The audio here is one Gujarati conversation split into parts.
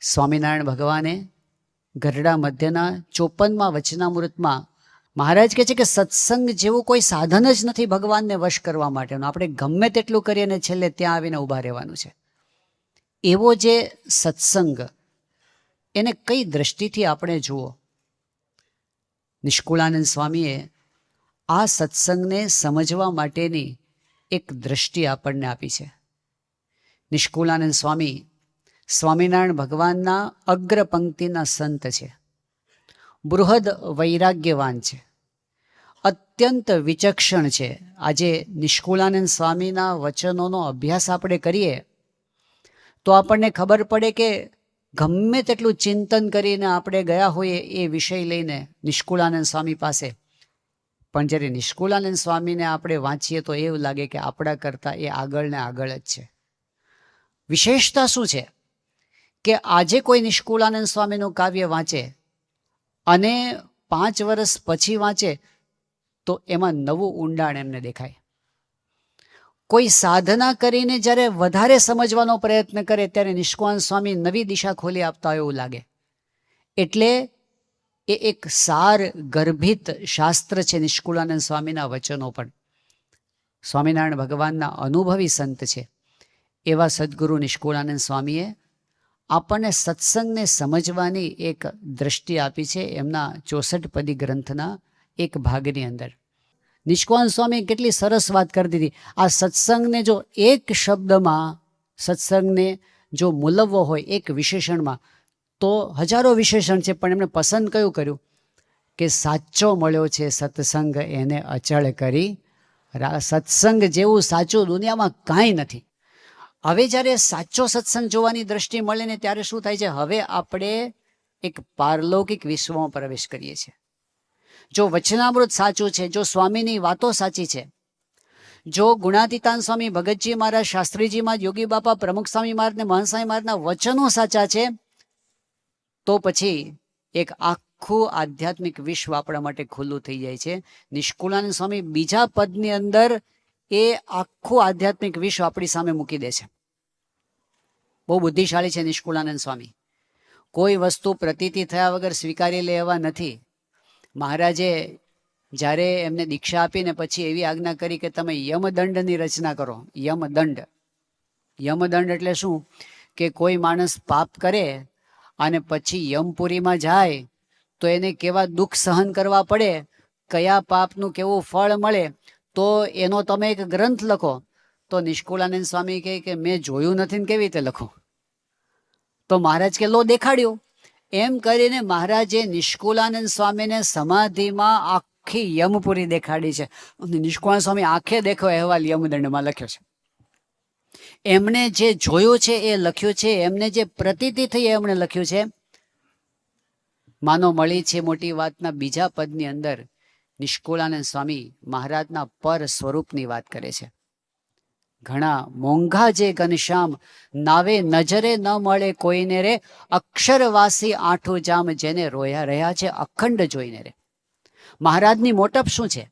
સ્વામિનારાયણ ભગવાને ગરડા મધ્યના 54મા વચનામૃતમાં મહારાજ કહે છે કે સત્સંગ જેવું કોઈ સાધન જ નથી ભગવાનને વશ કરવા માટેનું. આપણે ગમે તેટલું કરીએ ને છેલ્લે ત્યાં આવીને ઊભા રહેવાનું છે. એવો જે સત્સંગ, એને કઈ દ્રષ્ટિથી આપણે જુઓ. નિષ્કુળાનંદ સ્વામીએ આ સત્સંગને સમજવા માટેની એક દ્રષ્ટિ આપણને આપી છે. નિષ્કુળાનંદ સ્વામી સ્વામિનારાયણ ભગવાનના અગ્ર પંક્તિના સંત છે. બૃહદ વૈરાગ્યવાન છે, અત્યંત વિચક્ષણ છે. આજે નિષ્કુળાનંદ સ્વામીના વચનોનો અભ્યાસ આપણે કરીએ તો આપણને ખબર પડે કે ગમે તેટલું ચિંતન કરીને આપણે ગયા હોઈએ એ વિષય લઈને નિષ્કુળાનંદ સ્વામી પાસે, પણ જ્યારે નિષ્કુળાનંદ સ્વામીને આપણે વાંચીએ તો એવું લાગે કે આપણા કરતાં એ આગળ ને આગળ જ છે. વિશેષતા શું છે કે આજે કોઈ નિષ્કુળાનંદ સ્વામીનું કાવ્ય વાંચે અને 5 વર્ષ પછી વાંચે તો એમાં નવું ઊંડાણ એમને દેખાય. કોઈ સાધના કરીને જ્યારે વધારે સમજવાનો પ્રયત્ન કરે ત્યારે નિષ્કુળાનંદ સ્વામી નવી દિશા ખોલી આપતા હોય એવું લાગે. એટલે એ એક સાર ગર્ભિત શાસ્ત્ર છે નિષ્કુળાનંદ સ્વામીના વચનો. પણ સ્વામિનારાયણ ભગવાનના અનુભવી સંત છે એવા સદગુરુ નિષ્કુળાનંદ સ્વામીએ આપણને સત્સંગને સમજવાની એક દ્રષ્ટિ આપી છે એમના 64 પદી ગ્રંથના એક ભાગની અંદર. નિષ્કુળાનંદ સ્વામી કેટલી સરસ વાત કરી દીધી. આ સત્સંગને જો એક શબ્દમાં, સત્સંગને જો મૂલવવો હોય એક વિશેષણમાં, તો હજારો વિશેષણ છે, પણ એમણે પસંદ કયું કર્યું કે સાચો મળ્યો છે સત્સંગ એને અચળ કરી. સત્સંગ જેવું સાચું દુનિયામાં કાંઈ નથી. હવે જ્યારે સાચો સત્સંગ જોવાની દ્રષ્ટિ મળે ને ત્યારે શું થાય છે, હવે આપણે એક પારલૌકિક વિશ્વમાં પ્રવેશ કરીએ છીએ. જો વચનામૃત સાચું છે, જો સ્વામીની વાતો સાચી છે, જો ગુણાતીતાન સ્વામી, ભગતજી મહારાજ, શાસ્ત્રીજી મહારાજ, યોગી બાપા, પ્રમુખ સ્વામી મહારાજ ને મહંત સ્વામી મહારાજના વચનો સાચા છે, તો પછી એક આખું આધ્યાત્મિક વિશ્વ આપણા માટે ખુલ્લું થઈ જાય છે. નિષ્કુળાનંદ સ્વામી બીજા પદની અંદર એ આખું આધ્યાત્મિક વિશ્વ આપણી સામે મૂકી દે છે. બહુ બુદ્ધિશાળી છે નિષ્કુળાનંદ સ્વામી. કોઈ વસ્તુ પ્રતીતિ થયા વગર સ્વીકારી લે એવા નથી. મહારાજે જ્યારે એમને દીક્ષા આપીને પછી એવી આજ્ઞા કરી કે તમે યમદંડની રચના કરો. યમદંડ, યમદંડ એટલે શું કે કોઈ માણસ પાપ કરે અને પછી યમપુરીમાં જાય તો એને કેવા દુઃખ સહન કરવા પડે, કયા પાપનું કેવું ફળ મળે, તો એનો તમે એક ગ્રંથ લખો. તો નિષ્કુળાનંદ સ્વામી કહે કે મેં જોયું નથી ને કેવી રીતે લખું. તો મહારાજ કે લો દેખાડ્યું. એમ કરીને મહારાજે નિષ્કુળાનંદ સ્વામીને સમાધિમાં આખી યમપુરી દેખાડી છે. નિષ્કુળાનંદ સ્વામી આંખે દેખો અહેવાલ યમદંડમાં લખ્યો છે. એમણે જે જોયું છે એ લખ્યું છે, એમને જે પ્રતીતિ થઈ એમણે લખ્યું છે. માનો મળી છે મોટી વાતના બીજા પદની અંદર નિષ્કુળાનંદ સ્વામી મહારાજના પર સ્વરૂપની વાત કરે છે. ઘણા મોંઘા જે ઘનશ્યામ, નાવે નજરે ન મળે કોઈને રે, અક્ષરવાસી આઠું જામ, જેને રોયા રહ્યા છે અખંડ જોઈને રે. મહારાજની મોટપ શું છે?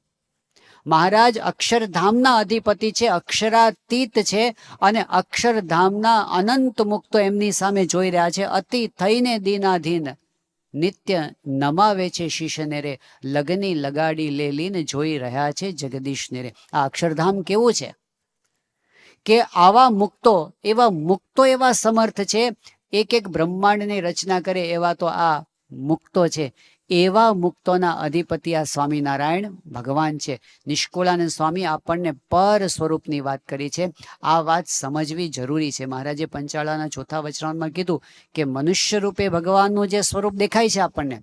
મહારાજ અક્ષરધામના અધિપતિ છે, અક્ષરાતીત છે, અને અક્ષરધામના અનંત મુક્તો એમની સામે જોઈ રહ્યા છે. અતિ થઈને દીનાધીન નિત્ય નમાવે છે શીશને રે, લગની લગાડી લેલીને જોઈ રહ્યા છે જગદીશને રે. આ અક્ષરધામ કેવું છે કે આવા મુક્તો, એવા સમર્થ છે, એક એક બ્રહ્માંડની રચના કરે એવા તો આ મુક્તો છે. એવા મુક્તોના અધિપતિ આ સ્વામિનારાયણ ભગવાન છે. નિષ્કુળાનંદ સ્વામી આપણને પર સ્વરૂપની વાત કરી છે. આ વાત સમજવી જરૂરી છે. મહારાજે પંચાળાના 4થા વચનામાં કીધું કે મનુષ્ય રૂપે ભગવાનનું જે સ્વરૂપ દેખાય છે આપણને,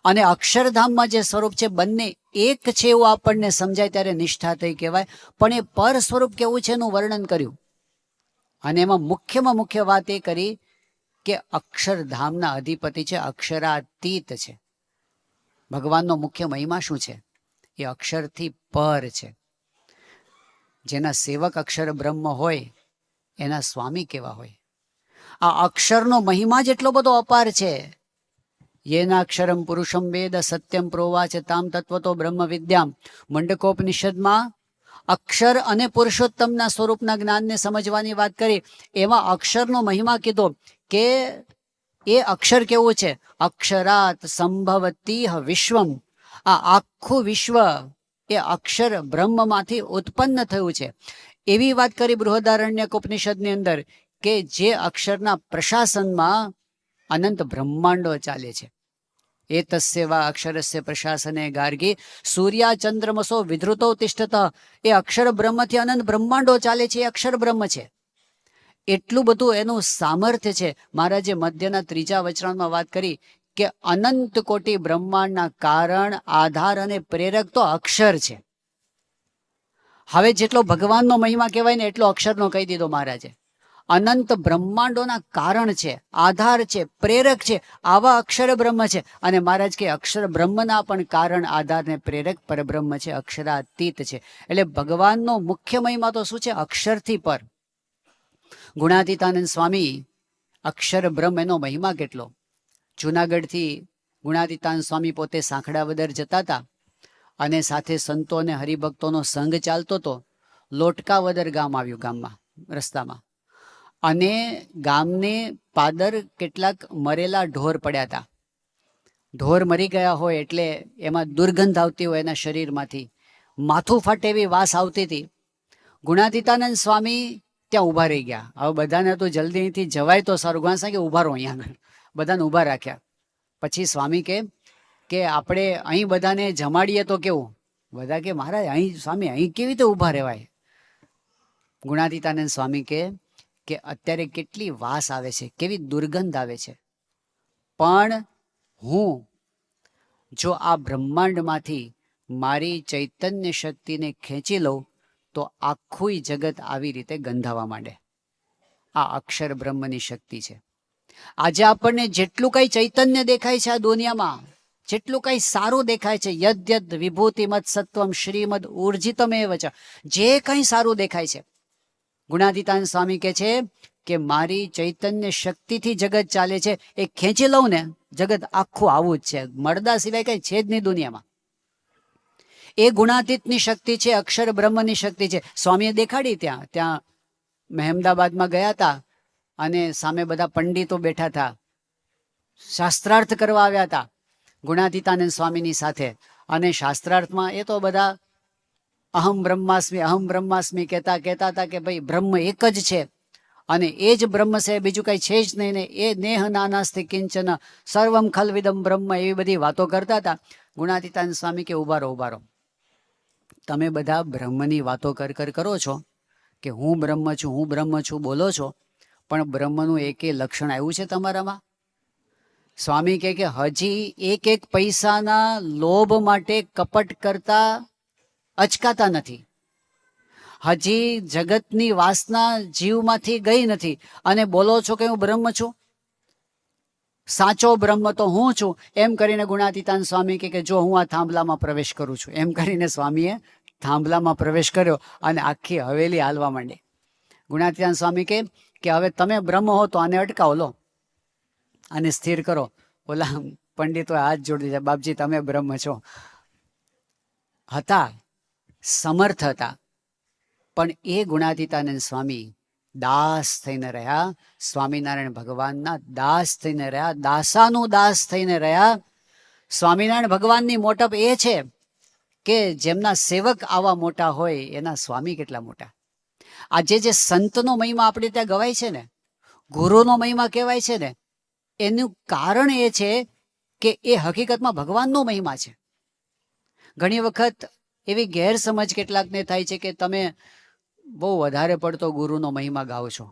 અને અક્ષરધામમાં જે સ્વરૂપ છે, બંને એક છે એવું આપણને સમજાય ત્યારે નિષ્ઠા થઈ કહેવાય. પણ એ પર સ્વરૂપ કેવું છે એનું વર્ણન કર્યું. અને એમાં મુખ્યમાં મુખ્ય વાત એ કરી કે અક્ષરધામના અધિપતિ છે, અક્ષરાતીત છે. ભગવાનનો મુખ્ય મહિમા શું છે? એ અક્ષરથી પર છે. જેના સેવક અક્ષર બ્રહ્મ હોય એના સ્વામી કેવા હોય? આ અક્ષરનો મહિમા જ એટલો બધો અપાર છે. યેનાક્ષરમ પુરુષમ વેદ સત્યમ પ્રોવાચ તામ તત્વતો બ્રહ્મ વિદ્યામ. મંડકોપનિષદમાં અક્ષર અને પુરુષોત્તમના સ્વરૂપના જ્ઞાનને સમજવાની વાત કરી. એમાં અક્ષરનો મહિમા કીધો કે એ અક્ષર કેવું છે? અક્ષરાત સંભવતી વિશ્વમ. આ આખું વિશ્વ એ અક્ષર બ્રહ્મમાંથી ઉત્પન્ન થયું છે. એવી વાત કરી બૃહદારણ્યક ઉપનિષદની અંદર કે જે અક્ષરના પ્રશાસનમાં અનંત બ્રહ્માંડો ચાલે છે. એ તસ્ય વા અક્ષરસ્ય પ્રશાસને ગાર્ગી સૂર્યા ચંદ્રમસો વિધૃતો તિષ્ઠત. એ અક્ષર બ્રહ્મથી અનંત બ્રહ્માંડો ચાલે છે. એ અક્ષર બ્રહ્મ છે. એટલું બધું એનું સામર્થ્ય છે. મહારાજે મધ્યના 3જા વચનામાં વાત કરી કે અનંત કોટી બ્રહ્માંડના કારણ, આધાર અને પ્રેરક તો અક્ષર છે. હવે જેટલો ભગવાનનો મહિમા કહેવાય ને એટલો અક્ષરનો કહી દીધો મહારાજે. અનંત બ્રહ્માંડોના કારણ છે, આધાર છે, પ્રેરક છે, આવા અક્ષર બ્રહ્મ છે. અને મહારાજ કે અક્ષર બ્રહ્મના પણ કારણ, આધાર ને પ્રેરક પરબ્રહ્મ છે, અક્ષરાતીત છે. એટલે ભગવાનનો મુખ્ય મહિમા તો શું છે? અક્ષરથી પર. ગુણાતીતાનંદ સ્વામી અક્ષર બ્રહ્મ એનો મહિમા કેટલો. જુનાગઢથી ગુણાતીતાનંદ સ્વામી પોતે સાંખડાવદર જતા હતા અને સાથે સંતો અને હરિભક્તોનો સંઘ ચાલતો હતો. લોટકાવદર ગામ આવ્યું, ગામમાં રસ્તામાં, અને ગામને પાદર કેટલાક મરેલા ઢોર પડ્યા હતા. ઢોર મરી ગયા હોય એટલે એમાં દુર્ગંધ આવતી હોય એના શરીરમાંથી, માથું ફાટે એવી વાસ આવતી હતી. ગુણાતીતાનંદ સ્વામી ત્યાં ઊભા રહી ગયા. હવે બધાને તો જલ્દી અહીંથી જવાય તો સારું. ઘણા કે ઊભા રહો અહીંયા. બધાને ઊભા રાખ્યા. પછી સ્વામી કે આપણે અહીં બધાને જમાડીએ તો કેવું? બધા કે મહારાજ અહીં સ્વામી અહીં કેવી રીતે ઊભા રહેવાય? ગુણાતીતાનંદ સ્વામી કે અત્યારે કેટલી વાસ આવે છે, કેવી દુર્ગંધ આવે છે, પણ હું જો આ બ્રહ્માંડમાંથી મારી ચૈતન્ય શક્તિને ખેંચી લઉં તો આખું જગત આવી રીતે ગંધાવા માંડે. આ અક્ષર બ્રહ્મની શક્તિ છે. આજે આપણને જેટલું કઈ ચૈતન્ય દેખાય છે આ દુનિયામાં, જેટલું કઈ સારું દેખાય છે, યદ્યદ વિભૂતિમત સત્વમ શ્રીમદ ઉર્જિતમેવ ચ, જે કઈ સારું દેખાય છે, ગુણાતીતાનંદ સ્વામી કહે છે કે મારી ચૈતન્ય શક્તિથી જગત ચાલે છે. એ ખેંચી લઉં ને જગત આખું આવું જ છે. મળદા સિવાય કઈ છે જ નહીં દુનિયામાં. એ ગુણાતીતની શક્તિ છે, અક્ષર બ્રહ્મની શક્તિ છે. સ્વામીએ દેખાડી. ત્યાં મહેમદાબાદમાં ગયા હતા અને સામે બધા પંડિતો બેઠા હતા, શાસ્ત્રાર્થ કરવા આવ્યા હતા ગુણાતીતાનંદ સ્વામીની સાથે. અને શાસ્ત્રાર્થમાં એ તો બધા અહમ બ્રહ્માસ્મિ કહેતા હતા કે ભાઈ બ્રહ્મ એક જ છે અને એ જ બ્રહ્મ છે, બીજું કઈ છે જ નહીં ને. એ નેહ નાનાસ્તિ કિંચન સર્વમ ખલવિદમ બ્રહ્મ, એવી બધી વાતો કરતા હતા. ગુણાતીતાનંદ સ્વામી કે ઉભા રહો, તમે બધા બ્રહ્મની વાતો કરો છો કે હું બ્રહ્મ છું બોલો છો, પણ બ્રહ્મનું એકે લક્ષણ આવ્યું છે તમારામાં? સ્વામી કે હજી એક પૈસાના લોભ માટે કપટ કરતા અચકાતા નથી. હજી જગતની વાસના જીવમાંથી ગઈ નથી અને બોલો છો કે હું બ્રહ્મ છું, સાચો બ્રહ્મ તો હું છું. એમ કરીને ગુણાતીતાનંદ સ્વામી કે જો હું આ થાંભલામાં પ્રવેશ કરું છું, એમ કરીને સ્વામીએ થાંભલામાં પ્રવેશ કર્યો અને આખી હવેલી હાલવા માંડી. ગુણાતીતાનંદ સ્વામી કે હવે તમે બ્રહ્મ હો તો આને અટકાવો, લો આને સ્થિર કરો. ઓલા પંડિતોએ હાથ જોડી દીધા, બાપજી તમે બ્રહ્મ છો. હતા, સમર્થ હતા, પણ એ ગુણાતીતાનંદ સ્વામી દાસ થઈને રહ્યા, સ્વામિનારાયણ ભગવાનના દાસ થઈને રહ્યા, દાસાનું દાસ થઈને રહ્યા. સ્વામિનારાયણ ભગવાનની મોટપ એ છે કે જેમના સેવક આવા મોટા હોય એના સ્વામી કેટલા મોટા. આજે જે સંતનો મહિમા આપણે ત્યાં ગવાય છે ને, ગુરુનો મહિમા કહેવાય છે ને, એનું કારણ એ છે કે એ હકીકતમાં ભગવાનનો મહિમા છે. ઘણી વખત એવી ગેરસમજ કેટલાકને થાય છે કે તમે બહુ વધારે પડતો ગુરુનો મહિમા ગાઓ છો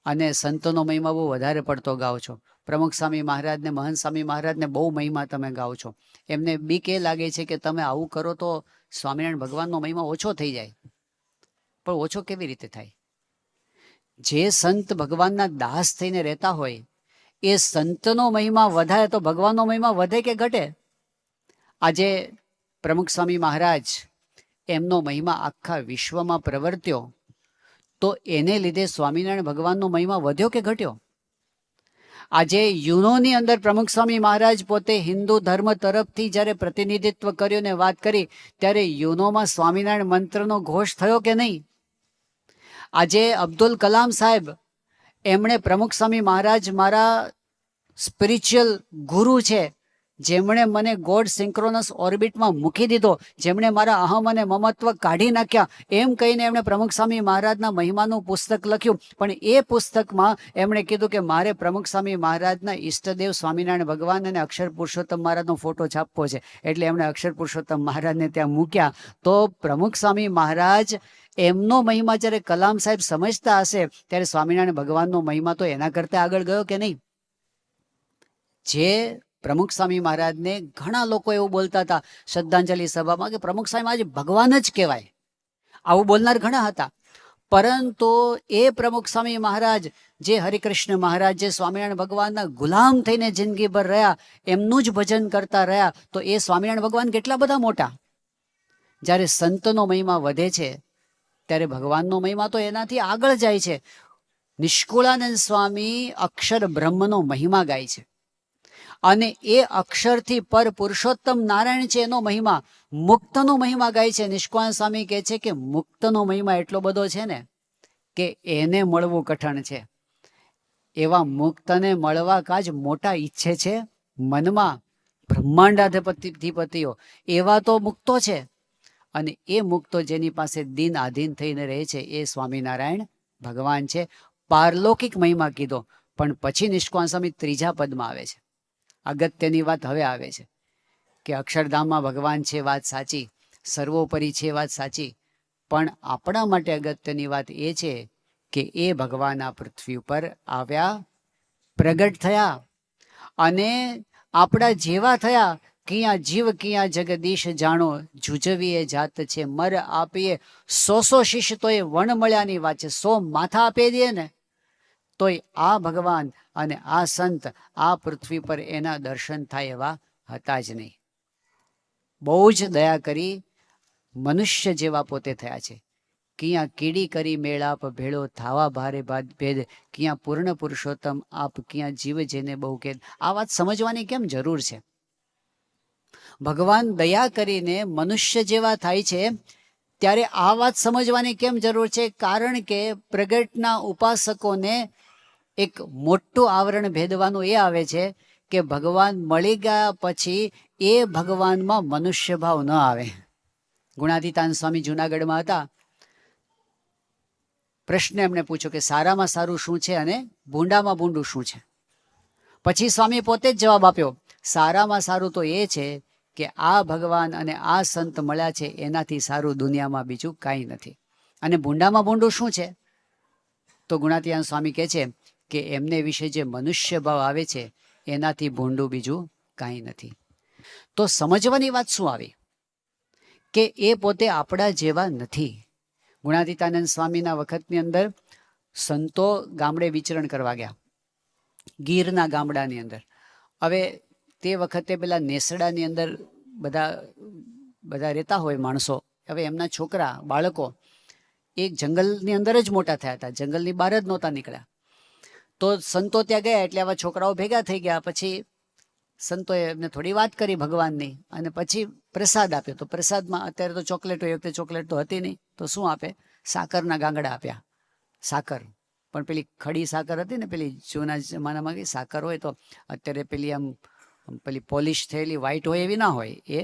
અને સંતોનો મહિમા બહુ વધારે પડતો ગાઓ છો. પ્રમુખ સ્વામી મહારાજને, મહંત સ્વામી મહારાજને બહુ મહિમા તમે ગાઓ છો. એમને બીક એ લાગે છે કે તમે આવું કરો તો સ્વામિનારાયણ ભગવાનનો મહિમા ઓછો થઈ જાય. પણ ઓછો કેવી રીતે થાય? જે સંત ભગવાનના દાસ થઈને રહેતા હોય એ સંતનો મહિમા વધારે તો ભગવાનનો મહિમા વધે કે ઘટે? આજે પ્રમુખ સ્વામી મહારાજ એમનો મહિમા આખા વિશ્વમાં પ્રવર્ત્યો તો એને લીધે સ્વામિનારાયણ ભગવાનનો મહિમા વધ્યો કે ઘટ્યો? આજે યુનોની અંદર પ્રમુખ સ્વામી મહારાજ પોતે હિન્દુ ધર્મ તરફથી જ્યારે પ્રતિનિધિત્વ કર્યું ને વાત કરી ત્યારે યુનોમાં સ્વામિનારાયણ મંત્રનો ઘોષ થયો કે નહીં? આજે અબ્દુલ કલામ સાહેબ એમણે પ્રમુખ સ્વામી મહારાજ મારા સ્પિરિચ્યુઅલ ગુરુ છે, જેમણે મને ગોડ સિંક્રોનસ ઓર્બિટમાં મૂકી દીધો, જેમણે મારા અહમ અને મમત્વ કાઢી નાખ્યા, એમ કહીને એમણે પ્રમુખ સ્વામી મહારાજના મહિમાનું પુસ્તક લખ્યું. પણ એ પુસ્તકમાં એમણે કીધું કે મારે પ્રમુખ સ્વામી મહારાજના ઈષ્ટદેવ સ્વામિનારાયણ ભગવાન અને અક્ષર પુરુષોત્તમ મહારાજનો ફોટો છાપવો છે. એટલે એમણે અક્ષર પુરુષોત્તમ મહારાજને ત્યાં મૂક્યા. તો પ્રમુખ સ્વામી મહારાજ એમનો મહિમા જ્યારે કલામ સાહેબ સમજતા હશે, ત્યારે સ્વામિનારાયણ ભગવાનનો મહિમા તો એના કરતા આગળ ગયો કે નહીં? જે પ્રમુખ સ્વામી મહારાજને ઘણા લોકો એવું બોલતા હતા શ્રદ્ધાંજલિ સભામાં કે પ્રમુખ સ્વામી મહારાજ ભગવાન જ કહેવાય, આવું બોલનાર ઘણા હતા. પરંતુ એ પ્રમુખ સ્વામી મહારાજ જે હરિકૃષ્ણ મહારાજ જે સ્વામિનારાયણ ભગવાનના ગુલામ થઈને જિંદગીભર રહ્યા, એમનું જ ભજન કરતા રહ્યા, તો એ સ્વામિનારાયણ ભગવાન કેટલા બધા મોટા. જ્યારે સંતનો મહિમા વધે છે ત્યારે ભગવાનનો મહિમા તો એનાથી આગળ જાય છે. નિષ્કુળાનંદ સ્વામી અક્ષર બ્રહ્મનો મહિમા ગાય છે, અને એ અક્ષરથી પર પુરુષોત્તમ નારાયણ છે એનો મહિમા, મુક્તનો મહિમા ગાય છે. નિષ્કુળાનંદ સ્વામી કહે છે કે મુક્તનો મહિમા એટલો બધો છે ને કે એને મળવું કઠણ છે. એવા મુક્તને મળવા કાજ મોટા ઈચ્છે છે મનમાં બ્રહ્માંડાધિપતિઓ, એવા તો મુક્તો છે. અને એ મુક્તો જેની પાસે દિન આધીન થઈને રહે છે એ સ્વામિનારાયણ ભગવાન છે. પારલૌકિક મહિમા કીધો, પણ પછી નિષ્કુળાનંદ સ્વામી ત્રીજા પદમાં આવે છે. અગત્યની વાત હવે આવે છે કે અક્ષરધામમાં ભગવાન છે, વાત સાચી, સર્વોપરી છે, વાત સાચી, પણ આપણા માટે અગત્યની વાત એ છે કે એ ભગવાન આ પૃથ્વી ઉપર આવ્યા, પ્રગટ થયા, અને આપણા જેવા થયા. કિયા જીવ કિયા જગદીશ જાણો, જુજવીએ જાત છે મર આપીએ. 100 શિષ્ય તો એ વણ મળ્યાની વાત છે, 100 માથા આપી દે ને તોય આ ભગવાન અને આ સંત આ પૃથ્વી પર એના દર્શન થાય એવા હતા જ નહીં. બહુ જ દયા કરી મનુષ્ય જેવા પોતે થયા છે. કિયા કીડી કરી મેળાપ ભેળો, થાવા ભારે ભેદ, કિયા પૂર્ણ પુરુષોત્તમ આપ, કિયા જીવ જેને બહુ કેદ. આ વાત સમજવાની કેમ જરૂર છે? ભગવાન દયા કરીને મનુષ્ય જેવા થાય છે ત્યારે આ વાત સમજવાની કેમ જરૂર છે? કારણ કે પ્રગટના ઉપાસકોને એક મોટું આવરણ ભેદવાનું એ આવે છે કે ભગવાન મળી ગયા પછી એ ભગવાનમાં મનુષ્ય ભાવ ન આવે. ગુણાતીતાન સ્વામી જુનાગઢમાં હતા, પ્રશ્ન એમને પૂછ્યો કે સારામાં સારું શું છે અને ભૂંડામાં ભૂંડું શું છે? પછી સ્વામી પોતે જ જવાબ આપ્યો, સારામાં સારું તો એ છે કે આ ભગવાન અને આ સંત મળ્યા છે એનાથી સારું દુનિયામાં બીજું કાંઈ નથી. અને ભૂંડામાં ભૂંડું શું છે? તો ગુણાતીતાન સ્વામી કહે છે કે એમને વિશે જે મનુષ્ય ભાવ આવે છે એનાથી ભૂંડું બીજું કાંઈ નથી. તો સમજવાની વાત શું આવી કે એ પોતે આપણા જેવા નથી. ગુણાતીતાનંદ સ્વામીના વખતની અંદર સંતો ગામડે વિચરણ કરવા ગયા, ગીરના ગામડાની અંદર. હવે તે વખતે પેલા નેસડાની અંદર બધા રહેતા હોય માણસો. હવે એમના છોકરા બાળકો એક જંગલની અંદર જ મોટા થયા હતા, જંગલની બહાર જ નહોતા નીકળ્યા. તો સંતો ત્યાં ગયા એટલે આવા છોકરાઓ ભેગા થઈ ગયા. પછી સંતોએ એમને થોડી વાત કરી ભગવાનની, અને પછી પ્રસાદ આપ્યો. તો પ્રસાદમાં અત્યારે તો ચોકલેટ હોય, એ વખતે ચોકલેટ તો હતી નહીં, તો શું આપે? સાકરના ગાંગડા આપ્યા. સાકર પણ પેલી ખડી સાકર હતી ને, પેલી જૂના જમાનામાં કઈ સાકર હોય તો અત્યારે પેલી આમ પેલી પોલિશ થયેલી વ્હાઈટ હોય એવી ના હોય, એ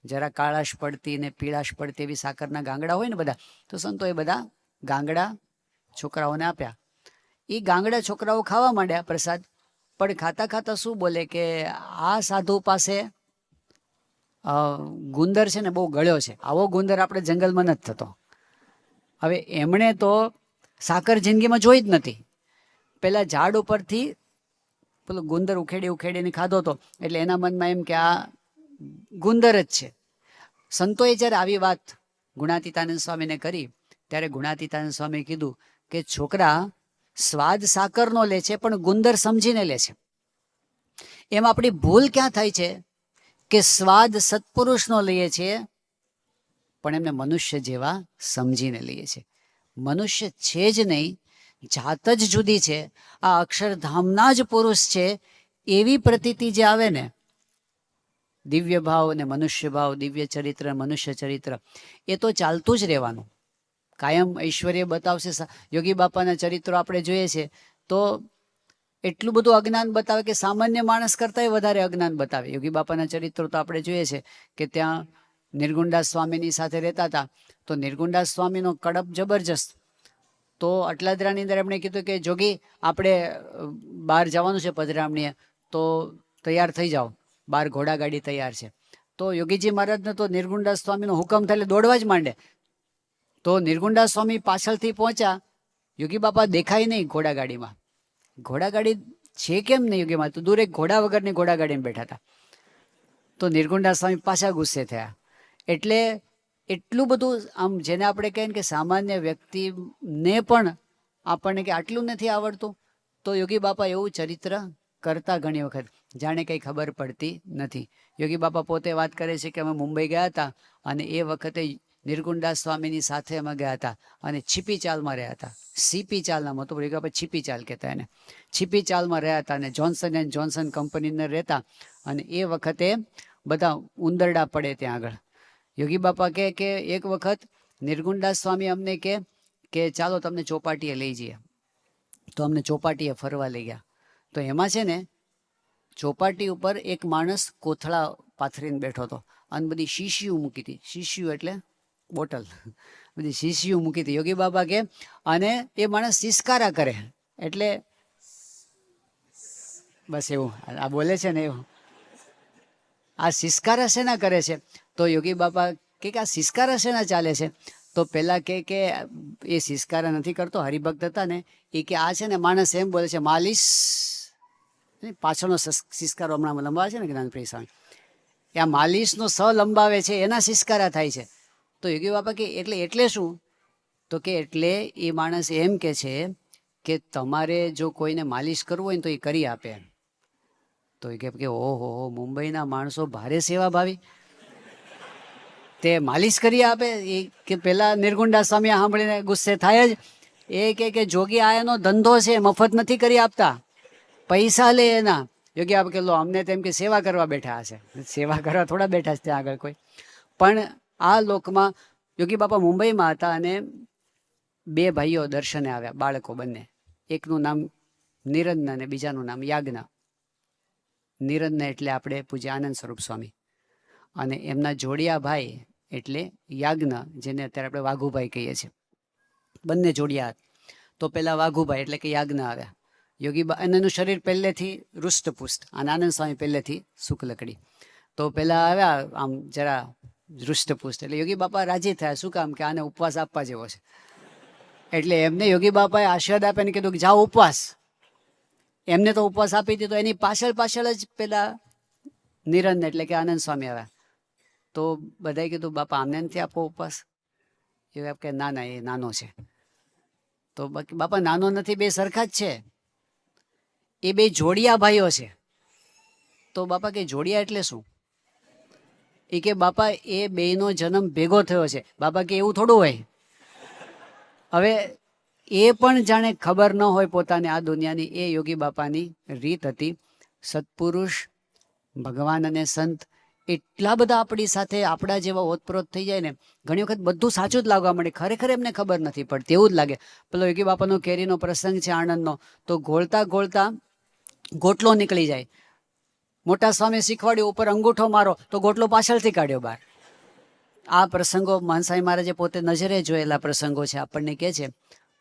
જરા કાળાશ પડતી ને પીળાશ પડતી એવી સાકરના ગાંગડા હોય ને બધા. તો સંતોએ બધા ગાંગડા છોકરાઓને આપ્યા. એ ગાંગડા છોકરાઓ ખાવા માંડ્યા પ્રસાદ, પણ ખાતા ખાતા શું બોલે કે આ સાધુ પાસે ગુંદર છે ને બહુ ગળ્યો છે, આવો ગુંદર આપણે જંગલમાં નથી થતો. હવે એમણે તો સાકર જિંદગીમાં જોઈ જ નથી. પેલા ઝાડ ઉપરથી પેલો ગુંદર ઉખેડીને ખાધો હતો, એટલે એના મનમાં એમ કે આ ગુંદર જ છે. સંતોએ જ્યારે આવી વાત ગુણાતીતાનંદ સ્વામીને કરી ત્યારે ગુણાતીતાનંદ સ્વામીએ કીધું કે છોકરા, સ્વાદ સાકરનો લે છે પણ ગુંદર સમજીને લે છે. એમ આપણી ભૂલ ક્યાં થાય છે કે સ્વાદ સત્પુરુષનો લઈએ છીએ પણ એમને મનુષ્ય જેવા સમજીને લઈએ છીએ. મનુષ્ય છે જ નહીં, જાત જ જુદી છે. આ અક્ષરધામના જ પુરુષ છે એવી પ્રતીતિ જે આવે ને, દિવ્ય ભાવ અને મનુષ્ય ભાવ, દિવ્ય ચરિત્ર મનુષ્ય ચરિત્ર, એ તો ચાલતું જ રહેવાનું. કાયમ ઐશ્વર્ય બતાવશે. યોગી બાપાના ચરિત્રો આપણે જોઈએ છે તો એટલું બધું અજ્ઞાન બતાવે કે સામાન્ય માણસ કરતાંય વધારે અજ્ઞાન બતાવે. યોગી બાપાના ચરિત્રો તો આપણે જોઈએ છે કે ત્યાં નિર્ગુણદાસ સ્વામીની સાથે રહેતા હતા, તો નિર્ગુણદાસ સ્વામીનો કડપ જબરજસ્ત. તો અટલાદરાની અંદર એમણે કીધું કે જોગી આપણે બહાર જવાનું છે પધરામણીએ, તો તૈયાર થઈ જાઓ, બહાર ઘોડાગાડી તૈયાર છે. તો યોગીજી મહારાજને તો નિર્ગુણદાસ સ્વામીનો હુકમ થાય એટલે દોડવા જ માંડે. તો નિર્ગુણદાસ સ્વામી પાછળથી પહોંચ્યા, યોગી બાપા દેખાય નહીં ઘોડાગાડીમાં. ઘોડાગાડી છે કેમ નહીં યોગીમાં, તો દૂર એક ઘોડા વગરની ઘોડાગાડીમાં બેઠા હતા. તો નિર્ગુણદાસ સ્વામી પાછા ગુસ્સે થયા. એટલે એટલું બધું આમ જેને આપણે કહીએ કે સામાન્ય વ્યક્તિને પણ આપણને કે આટલું નથી આવડતું, તો યોગી બાપા એવું ચરિત્ર કરતા ઘણી વખત જાણે કંઈ ખબર પડતી નથી. યોગી બાપા પોતે વાત કરે છે કે અમે મુંબઈ ગયા હતા અને એ વખતે નિર્ગુણદાસ સ્વામીની સાથે અમે ગયા હતા અને છીપી ચાલમાં રહ્યા હતા. સીપી ચાલ નામ હતું, યોગી બાપા છીપી ચાલ કહેતા એને. છીપી ચાલમાં રહ્યા હતા અને જોન્સન એન્ડ જોન્સન કંપનીને રહેતા, અને એ વખતે બધા ઉંદરડા પડે ત્યાં આગળ. યોગી બાપા કહે કે એક વખત નિર્ગુણદાસ સ્વામી અમને કે ચાલો તમને ચોપાટીએ લઈ જઈએ. તો અમને ચોપાટીએ ફરવા લઈ ગયા. તો એમાં છે ને ચોપાટી ઉપર એક માણસ કોથળા પાથરીને બેઠો હતો અને બધી શીશીઓ મૂકી હતી. શીશીઓ એટલે બોટલ, બધી શીશીઓ મૂકી હતી. યોગી બાબા કે અને એ માણસ સિસકારા કરે, એટલે બસ એવું આ બોલે છે ને એવું. આ સિસકારા શેના કરે છે? તો યોગી બાપા કે આ સિસકારા શેના ચાલે છે? તો પેલા કે એ સિસકારા નથી કરતો, હરિભક્ત હતા ને એ કે આ છે ને માણસ એમ બોલે છે માલિશ, પાછળનો સિસકારો હમણાં લંબાવે છે ને જ્ઞાનપ્રિય સ્વામી, આ માલિશનો સ લંબાવે છે એના સિસકારા થાય છે. તો યોગી બાપા કે એટલે શું? તો કે એટલે એ માણસ એમ કે છે કે તમારે જો કોઈને માલિશ કરવું હોય ને તો એ કરી આપે. તો એ કે ઓહો મુંબઈના માણસો ભારે સેવાભાવી, તે માલિશ કરી આપે. એ કે પેલા નિર્ગુણદાસ સ્વામી સાંભળીને ગુસ્સે થાય જ. એ કે જોગી આ એનો ધંધો છે, મફત નથી કરી આપતા, પૈસા લે એના. યોગી બાપા કે લો અમને તેમ કે સેવા કરવા બેઠા હશે. સેવા કરવા થોડા બેઠા છે ત્યાં આગળ કોઈ. પણ આ લોકમાં યોગી બાપા મુંબઈમાં હતા અને બે ભાઈઓ દર્શને આવ્યા, બાળકો બંને. એકનું નામ નિરંજન અને બીજાનું નામ યાજ્ઞ. નિરંજન એટલે આપણે પૂજ્ય આનંદ સ્વરૂપ સ્વામી, અને એમના જોડિયા ભાઈ એટલે યાજ્ઞ, જેને અત્યારે આપણે વાઘુભાઈ કહીએ છીએ. બંને જોડિયા. તો પેલા વાઘુભાઈ એટલે કે યાજ્ઞ આવ્યા. યોગી એનું શરીર પહેલેથી રૂષ્ટપુષ્ટ અને આનંદ સ્વામી પહેલેથી શુક્લકડી. તો પેલા આવ્યા આમ જરા રૂષ્ટપુષ્ટ, એટલે યોગી બાપા રાજી થયા. શું કામ? કે આને ઉપવાસ આપવા જેવો છે. એટલે એમને યોગી બાપાએ આશીર્વાદ આપીને કીધું કે જાઓ ઉપવાસ. એમને તો ઉપવાસ આપી દીધો. એની પાછળ જ પેલા નિરંજન એટલે કે આનંદ સ્વામી આવ્યા. તો બધાએ કીધું બાપા આમને નથી આપો ઉપવાસ? એ કે ના એ નાનો છે. તો બાકી બાપા નાનો નથી, બે સરખા જ છે, એ બે જોડિયા ભાઈઓ છે. તો બાપા કે જોડિયા એટલે શું? એ કે બાપા એ બેનો જન્મ ભેગો થયો છે. બાપા કે એવું થોડું હોય. હવે એ પણ જાણે ખબર ન હોય પોતાને આ દુનિયાની, એ યોગી બાપાની રીત હતી. સત્પુરુષ, ભગવાન અને સંત એટલા બધા આપણી સાથે આપણા જેવા ઓતપ્રોત થઈ જાય ને, ઘણી વખત બધું સાચું જ લાગવા મળે, ખરેખર એમને ખબર નથી પડતી, એવું જ લાગે. પેલો યોગી બાપાનો કેરીનો પ્રસંગ છે આણંદનો, તો ઘોળતા ઘોળતા ગોટલો નીકળી જાય. મોટા સ્વામી શીખવાડ્યું ઉપર અંગૂઠો મારો, તો ગોટલો પાછળથી કાઢ્યો બહાર. આ પ્રસંગો માનસાઈ મહારાજે પોતે નજરે જોયેલા પ્રસંગો છે, આપણને કહે છે.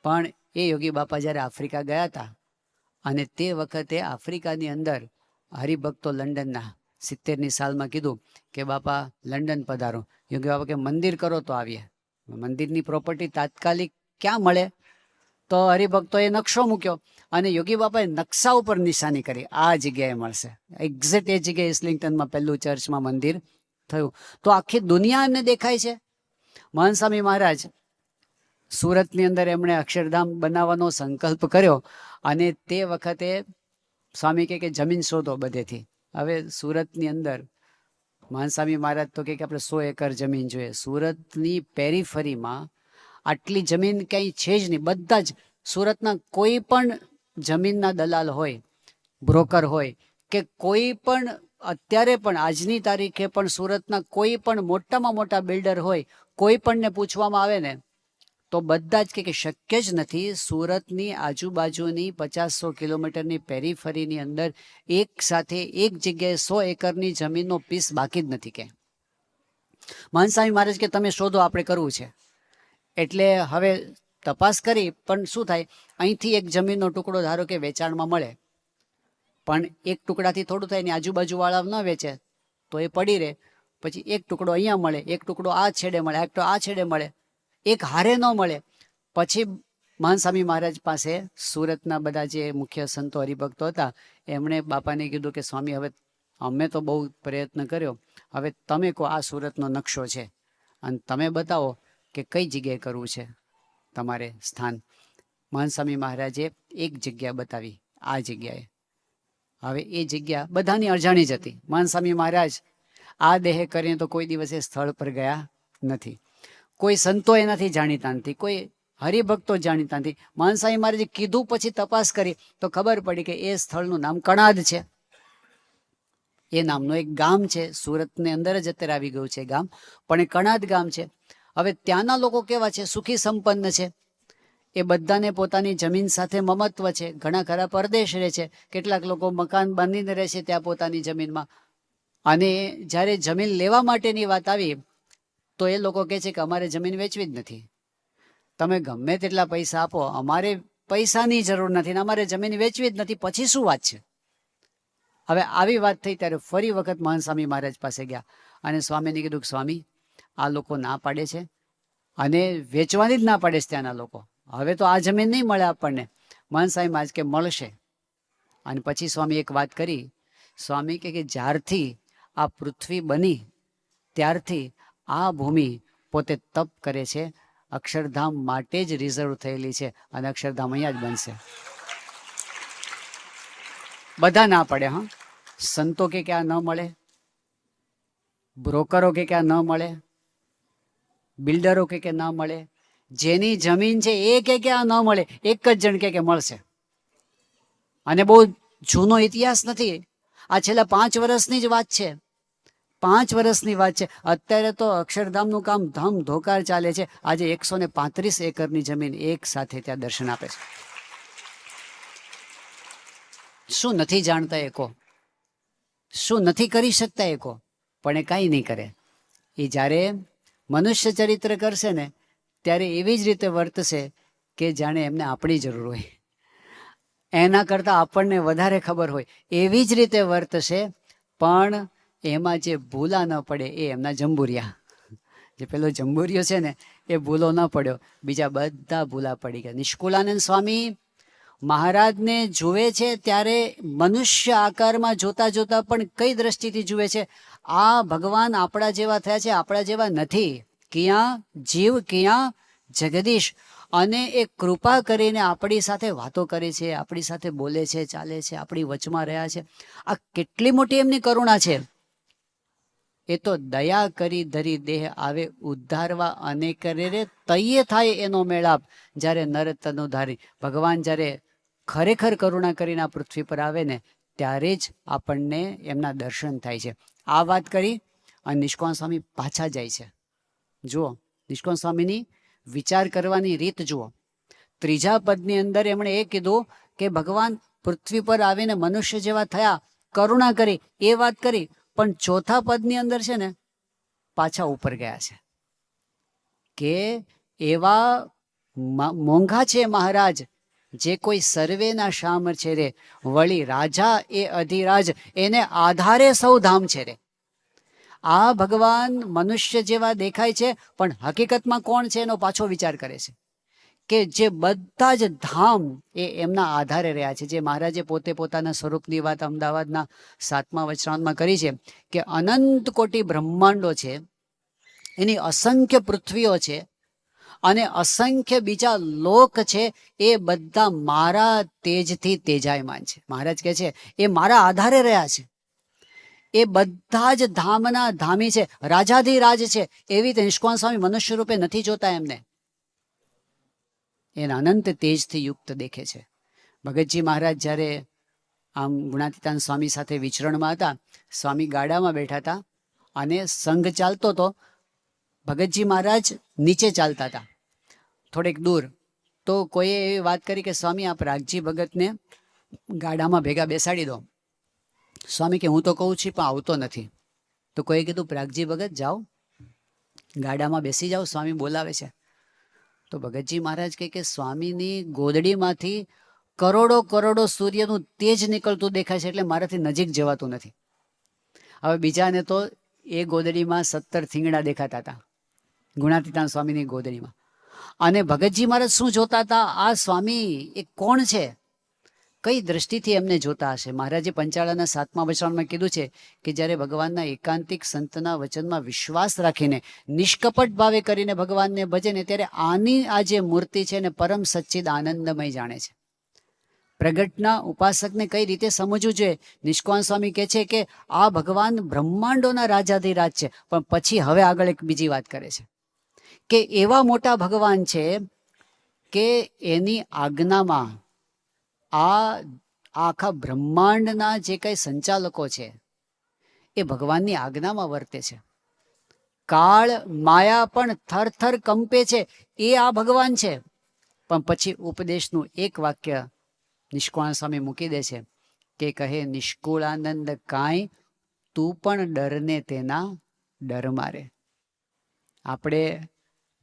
પણ એ યોગી બાપા જ્યારે આફ્રિકા ગયા હતા, અને તે વખતે આફ્રિકાની અંદર હરિભક્તો લંડનના 70ની સાલમાં કીધું કે બાપા લંડન પધારો. યોગી બાપા કે મંદિર કરો તો આવીએ. મંદિરની પ્રોપર્ટી તાત્કાલિક ક્યાં મળે? તો હરિભક્તોએ નકશો મૂક્યો અને યોગી બાપાએ નકશા ઉપર નિશાની કરી, આ જગ્યાએ મળશે. એક્ઝેક્ટ એ જગ્યાએ ઇસ્લિંગ્ટનમાં પહેલું ચર્ચમાં મંદિર થયું. તો આખી દુનિયા એમને દેખાય છે. મહંત સ્વામી મહારાજ સુરતની અંદર એમણે અક્ષરધામ બનાવવાનો સંકલ્પ કર્યો, અને તે વખતે સ્વામી કે જમીન શોધો બધેથી. હવે સુરતની અંદર મહંત સ્વામી મહારાજ તો કે આપણે 100 એકર જમીન જોઈએ. સુરતની પેરીફરીમાં આટલી જમીન ક્યાંય છે જ નહીં. બધા જ સુરતના કોઈ પણ જમીનના દલાલ હોય, બ્રોકર હોય, કે કોઈ પણ અત્યારે પણ આજની તારીખે પણ સુરતના કોઈ પણ મોટામાં મોટા બિલ્ડર હોય, કોઈ પણને પૂછવામાં આવે ને તો બધા જ કે શક્ય જ નથી. સુરતની આજુબાજુની 50-100 કિલોમીટરની પેરીફરીની અંદર એક સાથે એક જગ્યાએ 100 એકરની જમીનનો પીસ બાકી જ નથી. કે મહંત સ્વામી મહારાજ કે તમે શોધો, આપણે કરવું છે. એટલે હવે તપાસ કરી, પણ શું થાય, અહીંથી એક જમીનનો ટુકડો ધારો કે વેચાણમાં મળે, પણ એક ટુકડાથી થોડું થાય ને આજુબાજુવાળા ન વેચે તો એ પડી રહે. પછી એક ટુકડો અહીંયા મળે, એક ટુકડો આ છેડે મળે, એક તો આ છેડે મળે, એક હારે ન મળે. પછી મહંત સ્વામી મહારાજ પાસે સુરતના બધા જે મુખ્ય સંતો હરિભક્તો હતા એમણે બાપાને કીધું કે સ્વામી, હવે અમે તો બહુ પ્રયત્ન કર્યો, હવે તમે કહો, આ સુરતનો નકશો છે અને તમે બતાવો કે કઈ જગ્યાએ કરવું છે તમારે સ્થાન. મહંત સ્વામી મહારાજે એક જગ્યા બતાવી, આ જગ્યાએ. હવે એ જગ્યા બધાની અજાણી જ હતી. મહંત સ્વામી મહારાજ આ દેહે કરીને તો કોઈ દિવસે સ્થળ પર ગયા નથી. કોઈ સંતો એનાથી જાણીતા નથી, કોઈ હરિભક્તો જાણીતા નથી. મહંત સ્વામી મહારાજે કીધું, પછી તપાસ કરી તો ખબર પડી કે એ સ્થળનું નામ કણાદ છે. એ નામનું એક ગામ છે, સુરતની અંદર જ અત્યારે આવી ગયું છે ગામ, પણ એ કણાદ ગામ છે. હવે ત્યાંના લોકો કેવા છે, સુખી સંપન્ન છે. એ બધાને પોતાની જમીન સાથે મમત્વ છે. ઘણા ખરા પરદેશ રહે છે, કેટલાક લોકો મકાન બાંધીને રહે છે ત્યાં પોતાની જમીનમાં. અને જ્યારે જમીન લેવા માટેની વાત આવી તો એ લોકો કહે છે કે અમારે જમીન વેચવી જ નથી, તમે ગમે તેટલા પૈસા આપો, અમારે પૈસાની જરૂર નથી ને અમારે જમીન વેચવી જ નથી. પછી શું વાત છે? હવે આવી વાત થઈ ત્યારે ફરી વખત મહંત સ્વામી મહારાજ પાસે ગયા અને સ્વામીને કીધું કે સ્વામી, આ લોકો ના પાડે છે અને વેચવાની જ ના પાડે છે ત્યાંના લોકો. હવે તો આ જમીન નહીં મળે આપણને. મહંત સ્વામી મહારાજ કે મળશે. અને પછી સ્વામી એક વાત કરી. સ્વામી કે જ્યારથી આ પૃથ્વી બની ત્યારથી આ ભૂમિ પોતે તપ કરે છે, અક્ષરધામ માટે જ રિઝર્વ થયેલી છે અને અક્ષરધામ અહીંયા જ બનશે. બધા ના પડે. હા, સંતો કે આ ન મળે, બ્રોકરો કે આ ન મળે, બિલ્ડરો કે ના મળે, જેની જમીન છે એ કે આ ન મળે. એક જ જણ કે મળશે. અને બહુ જૂનો ઇતિહાસ નથી, આ છેલ્લા 5 વર્ષની જ વાત છે. 5 વર્ષની વાત છે. અત્યારે તો અક્ષરધામનું કામ ધમ ધોકાર ચાલે છે. આજે 135 એકરની જમીન એક સાથે ત્યાં દર્શન આપે છે. શું નથી જાણતા એકો? શું નથી કરી શકતા એકો? પણ એ કાંઈ નહીં કરે. એ જ્યારે મનુષ્ય ચરિત્ર કરશે ને ત્યારે એવી જ રીતે વર્તશે કે જાણે એમને આપણી જરૂર હોય, એના કરતાં આપણને વધારે ખબર હોય એવી જ રીતે વર્તશે. પણ એમાં જે ભૂલા ન પડે એ એમના જંબુરિયા. જે પેલો જંબુરિયો છે ને એ ભૂલો ન પડ્યો, બીજા બધા ભૂલા પડી ગયા. નિષ્કુળાનંદ સ્વામી મહારાજને જુએ છે ત્યારે મનુષ્ય આકારમાં જોતા જોતા પણ કઈ દ્રષ્ટિથી જુએ છે? આ ભગવાન આપણા જેવા થયા છે, આપણા જેવા નથી. ક્યાં જીવ ક્યાં જગદીશ. અને એ કૃપા કરીને આપણી સાથે વાતો કરે છે, આપણી સાથે બોલે છે, ચાલે છે, આપણી વચમાં રહ્યા છે. આ કેટલી મોટી એમની કરુણા છે. એ તો દયા કરી ધરી દેહ આવે ઉદ્ધારવા અને કરે રે તૈયે થાય એનો મેળાપ. જ્યારે નર તનુ ધારી ભગવાન જ્યારે ખરેખર કરુણા કરીને આ પૃથ્વી પર આવે ને ત્યારે જ આપણને એમના દર્શન થાય છે. આ વાત કરી અને નિષ્કાળ સ્વામી પાછા જાય છે. જુઓ નિષ્કાળ સ્વામીની વિચાર કરવાની રીત જુઓ. 3જા પદની અંદર એમણે એ કીધું કે ભગવાન પૃથ્વી પર આવીને મનુષ્ય જેવા થયા, કરુણા કરી, એ વાત કરી. પણ 4થા પદની અંદર છે ને પાછા ઉપર ગયા છે કે એવા મોંઘા છે મહારાજ જે કોઈ સર્વેના શામ છે રે, વળી રાજા એ અધિરાજ, એને આધારે સૌ ધામ છે રે. આ ભગવાન મનુષ્ય જેવા દેખાય છે પણ હકીકતમાં કોણ છે એનો પાછો વિચાર કરે છે કે જે બધા જ ધામ એ એમના આધારે રહ્યા છે. જે મહારાજે પોતે પોતાના સ્વરૂપની વાત અમદાવાદના 7મા વચનામૃતમાં કરી છે કે અનંત કોટી બ્રહ્માંડો છે, એની અસંખ્ય પૃથ્વીઓ છે અને અસંખ્ય બીજા લોક છે. એ બધા મારા તેજથી તેજાયમાન છે. મહારાજ કહે છે એ મારા આધારે રહ્યા છે. એ બધા જ ધામના ધામી છે, રાજાધિરાજ છે. એવી રીતે નિષ્કાળ સ્વામી મનુષ્ય રૂપે નથી જોતા એમને, એના અનંત તેજથી યુક્ત દેખે છે. ભગતજી મહારાજ જ્યારે આમ ગુણાતીતાન સ્વામી સાથે વિચરણમાં હતા, સ્વામી ગાડામાં બેઠા હતા અને સંઘ ચાલતો હતો. ભગતજી મહારાજ નીચે ચાલતા હતા. થોડેક દૂર, તો કોઈએ એવી વાત કરી કે સ્વામી આપ રાખજી ભગતને ગાડામાં ભેગા બેસાડી દો. સ્વામી કે હું તો કહું છું પણ આવતો નથી. તો કોઈએ કીધું પ્રાગજી ભગત જાઓ, ગાડામાં બેસી જાઓ, સ્વામી બોલાવે છે. તો ભગતજી મહારાજ કહે કે સ્વામીની ગોદડીમાંથી કરોડો કરોડો સૂર્યનું તેજ નીકળતું દેખાય છે, એટલે મારાથી નજીક જવાતું નથી. હવે બીજાને તો એ ગોદડીમાં 17 થીંગડા દેખાતા હતા, ગુણાતીતાન સ્વામીની ગોદડીમાં. અને ભગતજી મહારાજ શું જોતા હતા? આ સ્વામી એ કોણ છે? કઈ દ્રષ્ટિથી એમને જોતા હશે? મહારાજે પંચાળાના 7મા વચનમાં કીધું છે કે જ્યારે ભગવાનના એકાંતિક સંતના વચનમાં વિશ્વાસ રાખીને નિષ્કપટ ભાવે કરીને ભગવાનને ભજે ને, ત્યારે આની આ જે મૂર્તિ છે ને પરમ સચ્ચિદ આનંદમય જાણે છે. પ્રગટના ઉપાસકને કઈ રીતે સમજવું જોઈએ? નિષ્કાન સ્વામી કહે છે કે આ ભગવાન બ્રહ્માંડોના રાજાધિરાજ છે. પણ પછી હવે આગળ એક બીજી વાત કરે છે કે એવા મોટા ભગવાન છે કે એની આજ્ઞામાં આખા બ્રહ્માંડના જે કઈ સંચાલકો છે એ ભગવાનની આજ્ઞામાં વર્તે છે. કાળ માયા પણ થરથર કંપે છે, એ આ ભગવાન છે. પણ પછી ઉપદેશનું એક વાક્ય નિષ્કાળ સ્વામી મૂકી દે છે કે કહે નિષ્કુળાનંદ કાંઈ તું પણ ડરને તેના ડર મારે. આપણે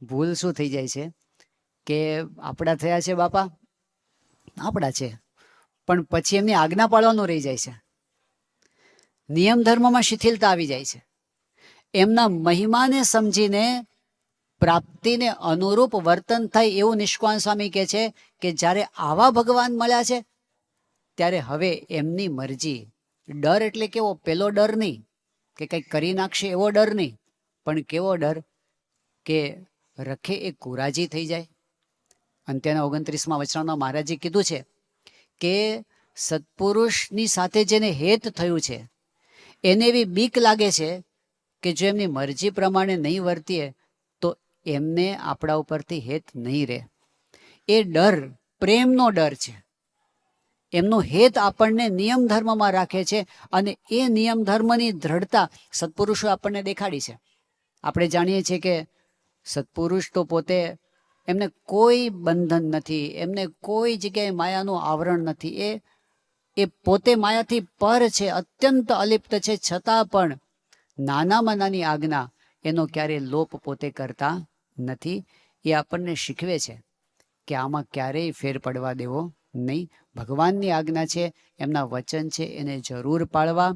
ભૂલ શું થઈ જાય છે કે આપણા થયા છે બાપા, આપણા છે, પણ પછી એમની આજ્ઞા પાળવાનું રહી જાય છે. નિયમ ધર્મમાં શિથિલતા આવી જાય છે. એમના મહિમાને સમજીને પ્રાપ્તિને અનુરૂપ વર્તન થાય એવું નિષ્કાળ સ્વામી કહે છે કે જ્યારે આવા ભગવાન મળ્યા છે ત્યારે હવે એમની મરજી. ડર એટલે કેવો? પેલો ડર નહીં કે કંઈક કરી નાખશે એવો ડર નહીં, પણ કેવો ડર કે રખે એ કુરાજી થઈ જાય. અને તેના 29મા વચનમાં મહારાજે કીધું છે કે સત્પુરુષની સાથે જેને હેત થયું છે એને એવી બીક લાગે છે કે જો એમની મરજી પ્રમાણે નહીં વર્તીએ તો એમને આપણા ઉપરથી હેત નહીં રહે. એ ડર પ્રેમનો ડર છે. એમનો હેત આપણને નિયમ ધર્મમાં રાખે છે અને એ નિયમ ધર્મની દ્રઢતા સત્પુરુષો આપણને દેખાડી છે. આપણે જાણીએ છીએ કે સત્પુરુષ તો પોતે, એમને કોઈ બંધન નથી, એમને કોઈ જગ્યાએ માયાનું આવરણ નથી. એ પોતે માયાથી પર છે, અત્યંત અલિપ્ત છે, છતાં પણ નાનામાં નાની આજ્ઞા એનો ક્યારેય લોપ પોતે કરતા નથી. એ આપણને શીખવે છે કે આમાં ક્યારેય ફેર પડવા દેવો નહીં. ભગવાનની આજ્ઞા છે, એમના વચન છે, એને જરૂર પાળવા.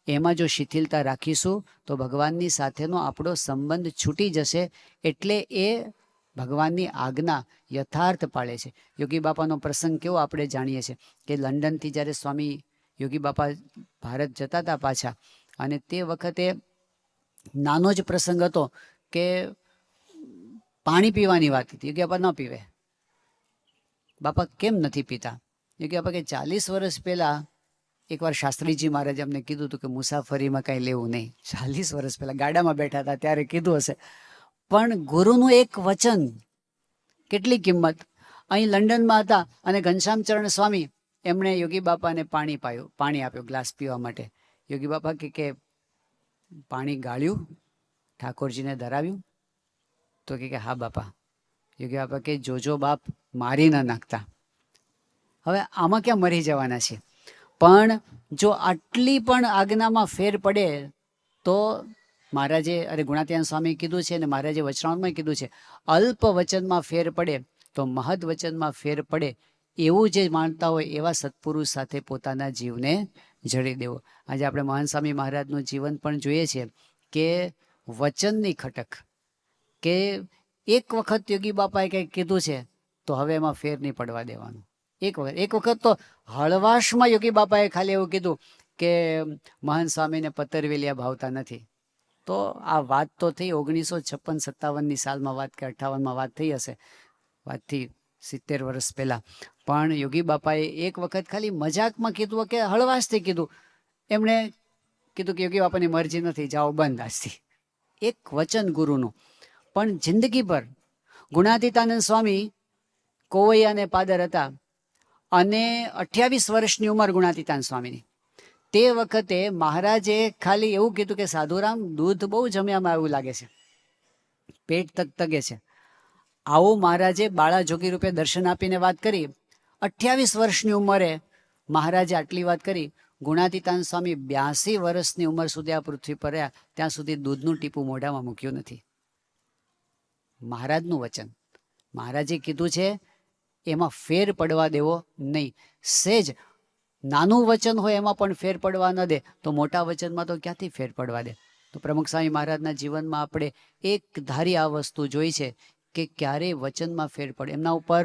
એમાં જો શિથિલતા રાખીશું તો ભગવાનની સાથેનો આપણો સંબંધ છૂટી જશે. એટલે એ ભગવાનની આજ્ઞા યથાર્થ પાળે છે. યોગી બાપાનો પ્રસંગ કેવો આપણે જાણીએ છીએ કે લંડનથી જ્યારે સ્વામી યોગી બાપા ભારત જતા હતા પાછા, અને તે વખતે નાનો જ પ્રસંગ હતો કે પાણી પીવાની વાત હતી. યોગી બાપા ન પીવે. બાપા કેમ નથી પીતા? યોગી બાપા કે 40 વર્ષ પહેલાં એકવાર શાસ્ત્રીજી મહારાજ અમને કીધું હતું કે મુસાફરીમાં કાંઈ લેવું નહીં. 40 વર્ષ પહેલાં ગાડામાં બેઠા હતા ત્યારે કીધું હશે. પણ ગુરુનું એક વચન કેટલી કિંમત. અહીં લંડનમાં હતા અને ઘનશ્યામચરણ સ્વામી એમણે યોગી બાપાને પાણી આપ્યું ગ્લાસ પીવા માટે. યોગી બાપા કે પાણી ગાળ્યું, ઠાકોરજીને ધરાવ્યું? તો કે હા બાપા. યોગી બાપા કે જોજો બાપ મારી ન નાખતા. હવે આમાં ક્યાં મરી જવાના છે? પણ જો આટલી પણ આજ્ઞામાં ફેર પડે તો મહારાજે, અરે ગુણાતીતાન સ્વામી કીધું છે અને મહારાજે વચનામાં કીધું છે, અલ્પ વચનમાં ફેર પડે તો મહદ વચનમાં ફેર પડે. એવું જે માનતા હોય એવા સત્પુરુષ સાથે પોતાના જીવને જડી દેવો. આજે આપણે મહાન સ્વામી મહારાજનું જીવન પણ જોઈએ છીએ કે વચનની ખટક, કે એક વખત યોગી બાપાએ કંઈક કીધું છે તો હવે એમાં ફેર નહીં પડવા દેવાનું. એક વખત તો હળવાશમાં યોગી બાપાએ ખાલી એવું કીધું કે મહાન સ્વામીને પતરવેલિયા ભાવતા નથી. તો આ વાત તો થઈ 1956-57ની સાલમાં વાત કે 58માં વાત થઈ હશે, વાતથી 70 વર્ષ પહેલાં. પણ યોગી બાપાએ એક વખત ખાલી મજાકમાં કીધું કે હળવાશથી કીધું. એમણે કીધું કે યોગી બાપાની મરજી નથી, જાઓ બંધ આજથી. એક વચન ગુરુનું. પણ જિંદગીભર ગુણાતીતાનંદ સ્વામી કોવૈયાને પાદર હતા અને 28 વર્ષની ઉંમર ગુણાતીતાન સ્વામીની. તે વખતે મહારાજે ખાલી એવું કીધું કે સાધુરામ દૂધ બહુ જમ્યામાં એવું લાગે છે, પેટ તગતગે છે. આવું મહારાજે બાળા જોગી રૂપે દર્શન આપીને વાત કરી. 28 વર્ષની ઉંમરે મહારાજે આટલી વાત કરી. ગુણાતીતાન સ્વામી 82 વર્ષની ઉંમર સુધી આ પૃથ્વી પર રહ્યા, ત્યાં સુધી દૂધનું ટીપું મોઢામાં મૂક્યું નથી. મહારાજનું વચન, મહારાજે કીધું છે એમાં ફેર પડવા દેવો નહીં. સેજ નાનું વચન હોય એમાં પણ ફેર પડવા ન દે તો મોટા વચનમાં તો ક્યાંથી ફેર પડવા દે. તો પ્રમુખ સ્વામી મહારાજના જીવનમાં આપણે એક ધારી આ વસ્તુ જોઈ છે કે ક્યારેય વચનમાં ફેર પડે. એમના ઉપર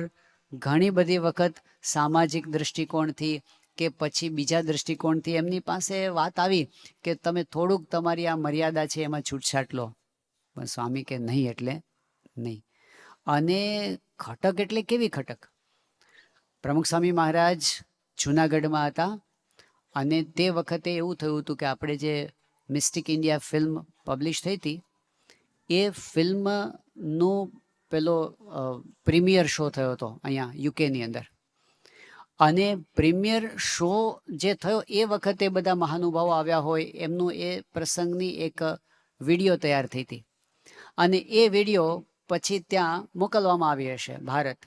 ઘણી બધી વખત સામાજિક દૃષ્ટિકોણથી કે પછી બીજા દૃષ્ટિકોણથી એમની પાસે વાત આવી કે તમે થોડુંક તમારી આ મર્યાદા છે એમાં છૂટછાટ લો. પણ સ્વામી કે નહીં એટલે નહીં. અને ખટક એટલે કેવી ખટક? પ્રમુખ સ્વામી મહારાજ જૂનાગઢમાં હતા અને તે વખતે એવું થયું હતું કે આપણે જે મિસ્ટિક ઇન્ડિયા ફિલ્મ પબ્લિશ થઈ હતી એ ફિલ્મનો પેલો પ્રીમિયર શો થયો હતો અહીંયા યુકેની અંદર. અને પ્રીમિયર શો જે થયો એ વખતે બધા મહાનુભાવો આવ્યા હોય એમનું એ પ્રસંગની એક વિડીયો તૈયાર થઈ હતી. અને એ વિડીયો પછી ત્યાં મોકલવામાં આવી હશે ભારત.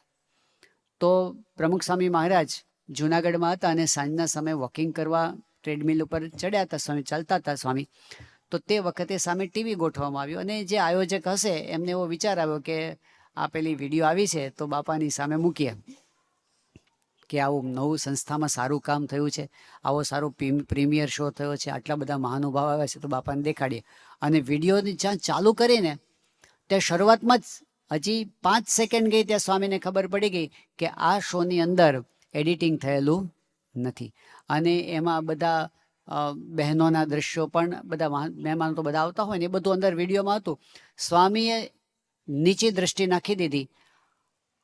તો પ્રમુખ સ્વામી મહારાજ જૂનાગઢમાં હતા અને સાંજના સમયે વોકિંગ કરવા ટ્રેડમિલ ઉપર ચડ્યા હતા. સ્વામી ચાલતા હતા સ્વામી. તો તે વખતે સામે ટીવી ગોઠવવામાં આવ્યું અને જે આયોજક હશે એમને એવો વિચાર આવ્યો કે આ પેલી વિડીયો આવી છે તો બાપાની સામે મૂકીએ કે આવું નવું સંસ્થામાં સારું કામ થયું છે, આવો સારો પ્રીમિયર શો થયો છે, આટલા બધા મહાનુભાવ આવ્યા છે તો બાપાને દેખાડીએ. અને વિડીયોની જ્યાં ચાલુ કરીને ત્યાં શરૂઆતમાં જ હજી 5 સેકન્ડ ગઈ ત્યાં સ્વામીને ખબર પડી ગઈ કે આ શોની અંદર એડિટિંગ થયેલું નથી. અને એમાં બધા બહેનોના દ્રશ્યો પણ બધા મહેમાનો તો બધા આવતા હોય ને એ બધું અંદર વિડીયોમાં હતું. સ્વામીએ નીચી દ્રષ્ટિ નાખી દીધી.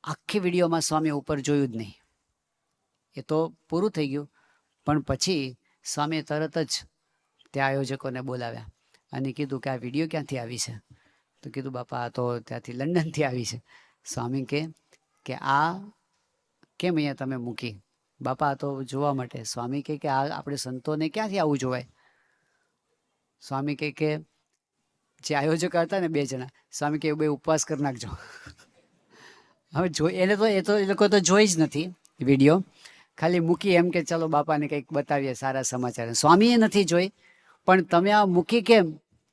આખી વિડીયોમાં સ્વામી ઉપર જોયું જ નહીં. એ તો પૂરું થઈ ગયું. પણ પછી સ્વામીએ તરત જ ત્યાં આયોજકોને બોલાવ્યા અને કીધું કે આ વિડીયો ક્યાંથી આવી છે? તો કીધું બાપા આ તો ત્યાંથી લંડનથી આવી છે. સ્વામી કે આ કેમ અહીંયા તમે મૂકી? બાપા આ તો જોવા માટે. સ્વામી કે આ આપણે સંતોને ક્યાંથી આવું જોવાય? સ્વામી કે જે આયોજકો હતા ને 2 જણા, સ્વામી કે 2 ઉપવાસ કરી નાખજો. હવે એ લોકો તો જોઈ જ નથી વિડીયો, ખાલી મૂકી એમ કે ચલો બાપાને કંઈક બતાવીએ સારા સમાચાર. સ્વામીએ નથી જોઈ પણ તમે આ મૂકી કેમ?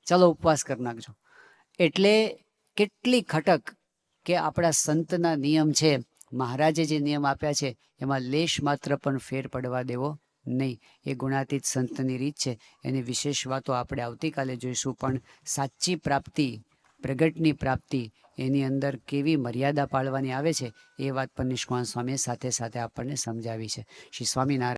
ચલો ઉપવાસ કરી નાખજો. એટલે કેટલી ખટક કે આપણા સંતના નિયમ છે, મહારાજે જે નિયમ આપ્યા છે એમાં લેશ માત્ર પણ ફેર પડવા દેવો નહીં. એ ગુણાતીત સંતની રીત છે. એની વિશેષ વાતો આપણે આવતીકાલે જોઈશું. પણ સાચી પ્રાપ્તિ, પ્રગટની પ્રાપ્તિ, એની અંદર કેવી મર્યાદા પાળવાની આવે છે એ વાત પણ નિષ્કાળ સ્વામીએ સાથે સાથે આપણને સમજાવી છે. શ્રી સ્વામિનારાયણ.